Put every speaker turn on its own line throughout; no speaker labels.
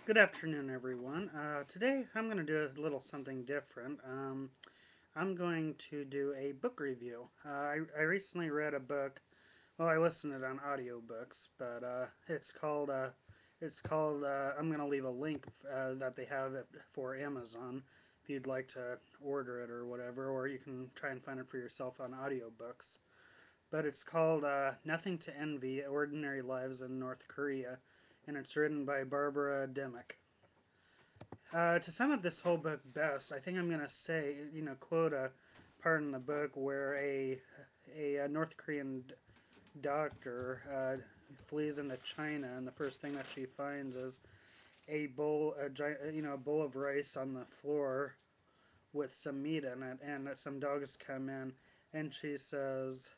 Good afternoon, everyone. Today I'm going to do a little something different. I'm going to do a book review. I recently read a book. Well, I listened to it on audiobooks, but I'm going to leave a link that they have it for Amazon if you'd like to order it or whatever, or you can try and find it for yourself on audiobooks. But it's called Nothing to Envy: Ordinary Lives in North Korea, and it's written by Barbara Demick. To sum up this whole book best, I think I'm going to say, quote a part in the book where a North Korean doctor flees into China, and the first thing that she finds is a bowl of rice on the floor with some meat in it, and some dogs come in, and she says,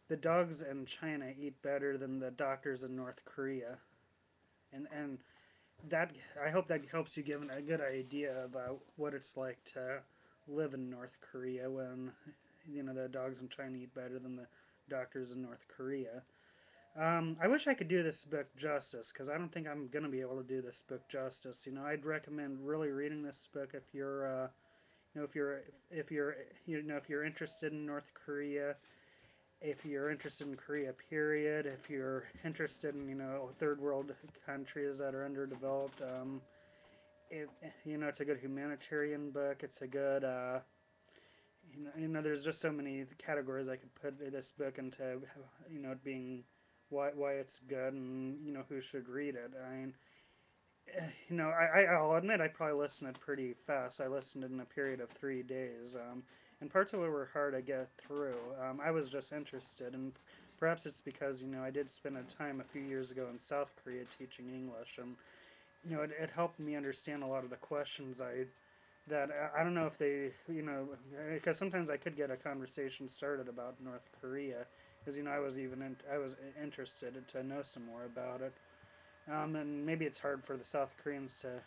the dogs in China eat better than the doctors in North Korea, and that I hope that helps you give a good idea about what it's like to live in North Korea when the dogs in China eat better than the doctors in North Korea. I wish I could do this book justice because I don't think I'm gonna be able to do this book justice. I'd recommend really reading this book if you're, if you're, if you're interested in North Korea, if you're interested in Korea, period, if you're interested in third world countries that are underdeveloped. It, it's a good humanitarian book. It's a good there's just so many categories I could put this book into. It being why it's good and who should read it. I mean, I'll admit I probably listened it pretty fast. I listened in a period of 3 days, and parts of it were hard to get through. I was just interested, and perhaps it's because I did spend a time a few years ago in South Korea teaching English, and it helped me understand a lot of the questions I don't know if they because sometimes I could get a conversation started about North Korea because I was interested to know some more about it, and maybe it's hard for the South Koreans to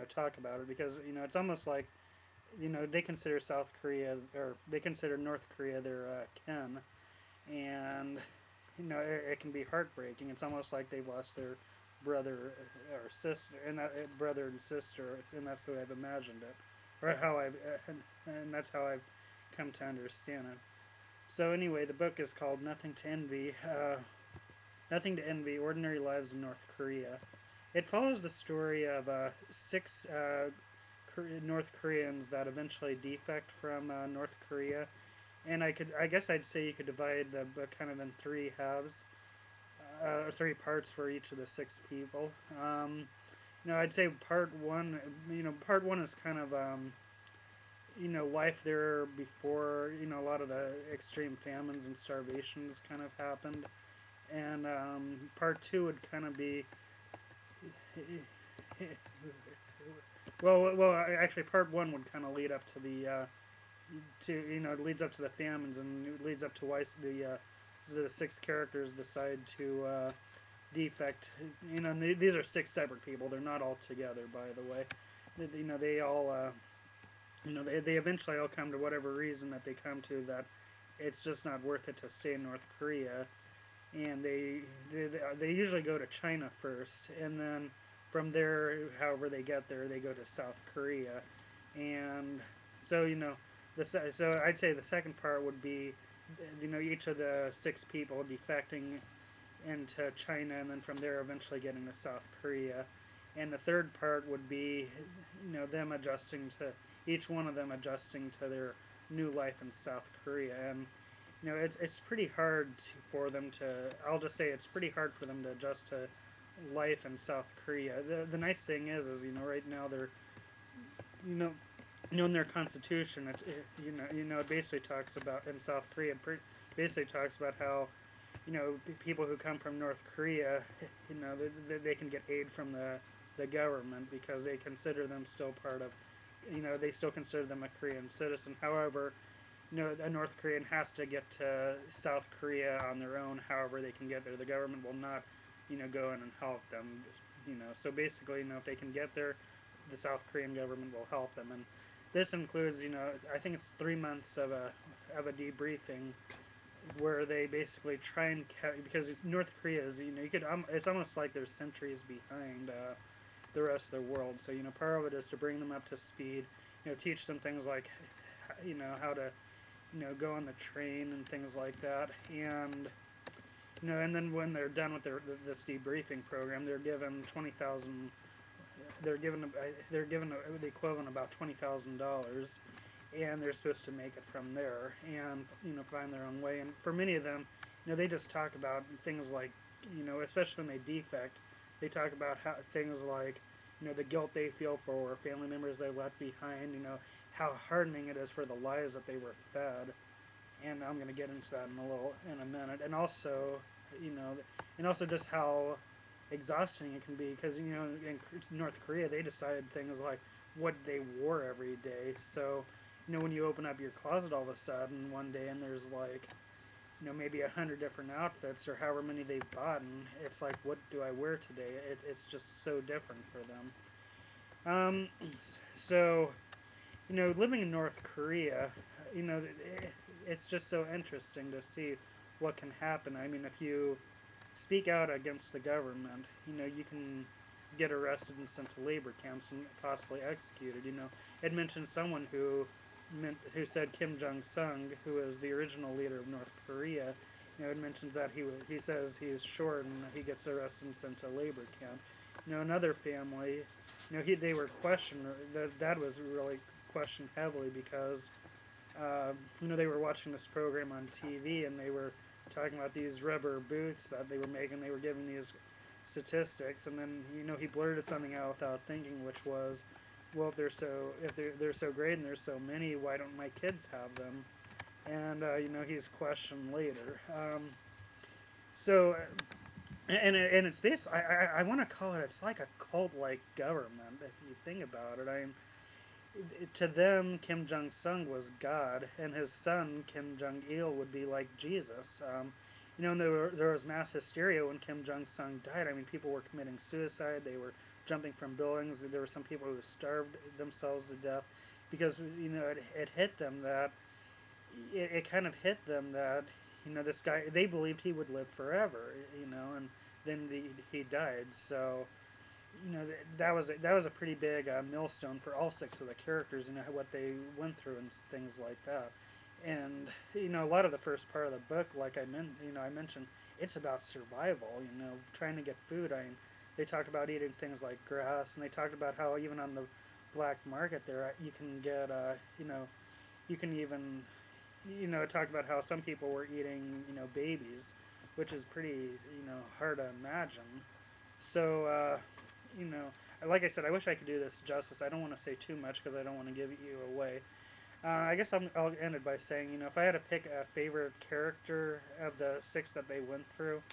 talk about it because it's almost like they consider South Korea or they consider North Korea their kin, and it can be heartbreaking. It's almost like they've lost their brother or sister, and brother and sister, and that's the way I've imagined it, or how and that's how I've come to understand it. So anyway, the book is called Nothing to Envy. Nothing to Envy: Ordinary Lives in North Korea. It follows the story of six North Koreans that eventually defect from North Korea, and I guess I'd say you could divide the book kind of in three halves, three parts for each of the six people. I'd say part one. Part one is kind of life there before a lot of the extreme famines and starvations kind of happened, and part two would kind of be actually, part one would kind of lead up to it leads up to the famines and it leads up to why the six characters decide to defect. These are six separate people. They're not all together, by the way. They all they eventually all come to whatever reason that they come to that it's just not worth it to stay in North Korea, and they usually go to China first, and then from there, however they get there, they go to South Korea, and so so I'd say the second part would be each of the six people defecting into China, and then from there eventually getting to South Korea, and the third part would be them adjusting to each one of them adjusting to their new life in South Korea, and it's pretty hard for them to. I'll just say it's pretty hard for them to adjust to life in South Korea. The nice thing is right now they're you know in their constitution it basically talks about in South Korea basically talks about how people who come from North Korea they can get aid from the government because they consider them still part of they still consider them a Korean citizen. However, a North Korean has to get to South Korea on their own. However, they can get there. The government will not, go in and help them. So basically, if they can get there, the South Korean government will help them. And this includes, I think it's 3 months of a debriefing where they basically try and because North Korea is, you could it's almost like they're centuries behind the rest of the world. So part of it is to bring them up to speed. Teach them things like how to go on the train and things like that. And and then when they're done with this debriefing program, they're given 20,000. They're given the equivalent of about $20,000, and they're supposed to make it from there and find their own way. And for many of them, they just talk about things like especially when they defect, they talk about how things like the guilt they feel for family members they left behind. How hardening it is for the lies that they were fed, and I'm going to get into that in a minute. And also, you know, and also just how exhausting it can be because in North Korea they decided things like what they wore every day. So when you open up your closet all of a sudden one day and there's like maybe 100 different outfits or however many they've bought, and it's like, what do I wear today? It's just so different for them. Um, so living in North Korea, it's just so interesting to see what can happen. I mean, if you speak out against the government, you can get arrested and sent to labor camps and possibly executed. It mentioned someone who said Kim Jong Sung, who is the original leader of North Korea. It mentions that he says he's short and he gets arrested and sent to a labor camp. Another family, they were questioned. The dad was really questioned heavily because they were watching this program on TV and they were talking about these rubber boots that they were making. They were giving these statistics, and then he blurted something out without thinking, which was, well, if they're so great and there's so many, why don't my kids have them? And he's questioned later. So and it's based. I want to call it. It's like a cult like government if you think about it. To them, Kim Jong Sung was God, and his son Kim Jong Il would be like Jesus. And there was mass hysteria when Kim Jong Sung died. I mean, people were committing suicide. They were jumping from buildings. There were some people who starved themselves to death because it hit them that it kind of hit them that this guy, they believed he would live forever. And then he died. So that was a pretty big millstone for all six of the characters and what they went through and things like that. And a lot of the first part of the book, like I mentioned, it's about survival. Trying to get food. They talk about eating things like grass, and they talked about how even on the black market there you can get you can even talk about how some people were eating babies, which is pretty hard to imagine. So you know, like I said, I wish I could do this justice. I don't want to say too much because I don't want to give you away. I guess I'll end it by saying, if I had to pick a favorite character of the six that they went through,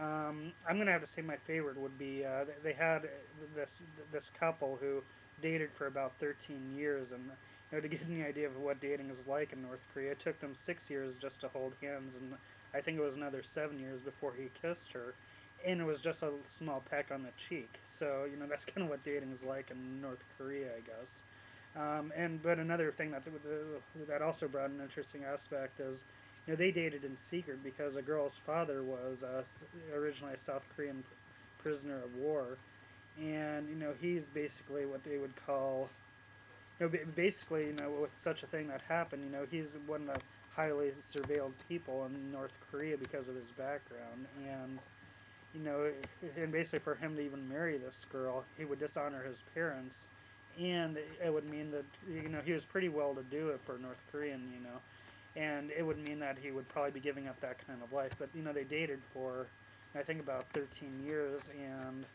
I'm gonna have to say my favorite would be they had this couple who dated for about 13 years, and to get any idea of what dating is like in North Korea, it took them 6 years just to hold hands, and I think it was another 7 years before he kissed her, and it was just a small peck on the cheek. So that's kind of what dating is like in North Korea, I guess. But another thing that also brought an interesting aspect is, they dated in secret because a girl's father was originally a South Korean prisoner of war, and he's basically what they would call, basically with such a thing that happened, he's one of the highly surveilled people in North Korea because of his background, and you know, and basically for him to even marry this girl, he would dishonor his parents, and it would mean that he was pretty well to do it for North Korean, and it would mean that he would probably be giving up that kind of life. But they dated for I think about 13 years, and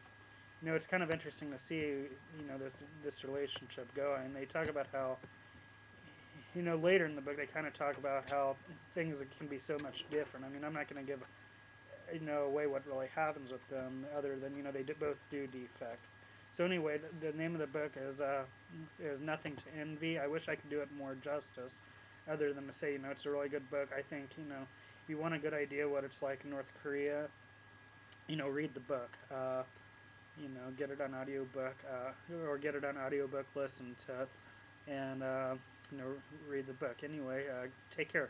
it's kind of interesting to see this relationship going. They talk about how later in the book they kind of talk about how things can be so much different. I mean, I'm not going to give away what really happens with them, other than they both do defect. So anyway, the name of the book is Nothing to Envy. I wish I could do it more justice, other than to say it's a really good book. I think if you want a good idea what it's like in North Korea, read the book. Get it on audiobook, or get it on audiobook, listen to it, and read the book. Anyway, take care.